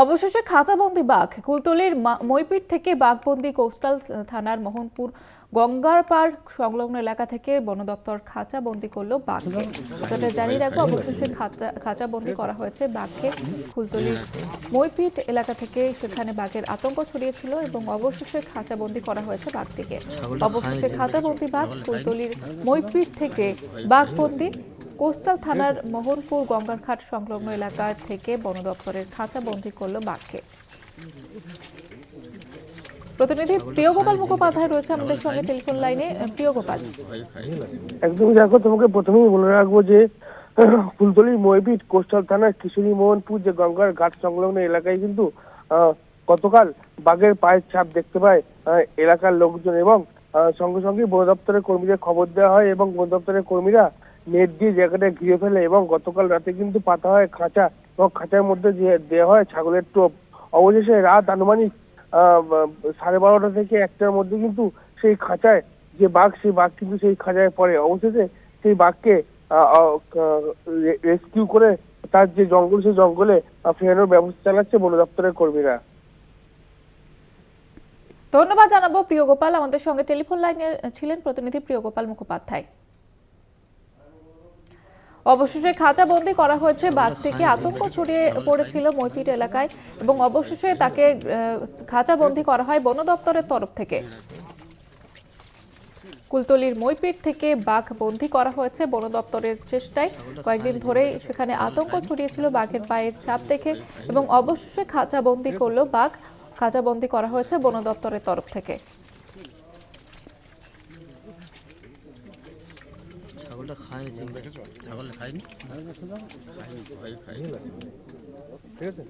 অবশেষে খাঁচাবন্দি বাঘ। কুলতলির মইপিট থেকে বাঘবন্দি কোস্টাল থানার মোহনপুর গঙ্গারপাড় সংলগ্ন এলাকা থেকে বন দপ্তর খাঁচাবন্দি করলো বাঘকে। আপনাদের জানিয়ে রাখবো, অবশেষে খাঁচাবন্দি করা হয়েছে বাঘকে। কুলতলির মইপিট এলাকা থেকে সেখানে বাঘের আতঙ্ক ছড়িয়েছিল এবং অবশেষে খাঁচাবন্দি করা হয়েছে বাঘটিকে। অবশেষে খাঁচাবন্দি বাঘ কুলতলির মইপিট থেকে বাঘবন্দি কোস্টাল থানার মোহনপুর গঙ্গারঘাট সংলগ্ন এলাকার থেকে বন দপ্তরের খাঁচাবন্দি করল বাঘকে। প্রতিনিধি প্রিয়গোপাল মুখোপাধ্যায় রয়েছে আমাদের সঙ্গে টেলিফোন লাইনে। প্রিয়গোপাল, একদমই দেখো, তোমাকে প্রথমেই বলে রাখবো যে ফুলতলি মইপিট কোস্টাল থানার কিশোরী মোহনপুর যে গঙ্গার ঘাট সংলগ্ন এলাকায় কিন্তু গতকাল বাঘের পায়ের ছাপ দেখতে পায় এলাকার লোকজন এবং সঙ্গে সঙ্গে বন দপ্তরের কর্মীদের খবর দেওয়া হয় এবং বন দপ্তরের কর্মীরা নেট দিয়ে জায়গাটা ঘিরে ফেলে এবং গতকাল রাতে কিন্তু পাতা হয় খাঁচা এবং খাঁচার মধ্যে দেওয়া হয় ছাগলের টোপ। অবশেষে রাত আনুমানিক 12:30 থেকে 1টার মধ্যে কিন্তু সেই খাঁচায় যে বাঘ, সেই বাঘ কিন্তু সেই খাঁচায় পড়ে। অবশেষে সেই বাঘকে রেস্কিউ করে তার যে জঙ্গল, সেই জঙ্গলে ফেরানোর ব্যবস্থা চালাচ্ছে বন দপ্তরের কর্মীরা। ধন্যবাদ জানাবো প্রিয়গোপাল। আমাদের সঙ্গে টেলিফোন লাইনে ছিলেন প্রতিনিধি প্রিয়গোপাল মুখোপাধ্যায়। অবশেষে খাঁচাবন্দি করা হয়েছে বাঘ থেকে। আতঙ্ক ছড়িয়ে পড়েছিল মইপিট এলাকায় এবং অবশেষে তাকে খাঁচাবন্দি করা হয় বন দপ্তরের তরফ থেকে। কুলতলির মইপিট থেকে বাঘ বন্দি করা হয়েছে বন দপ্তরের চেষ্টায়। কয়েকদিন ধরেই সেখানে আতঙ্ক ছড়িয়েছিল বাঘের পায়ের ছাপ দেখে এবং অবশেষে খাঁচাবন্দি করলো বাঘ। খাঁচাবন্দি করা হয়েছে বন দপ্তরের তরফ থেকে। ছাগলটা খায়, ছাগল খায়নি, ঠিক আছে।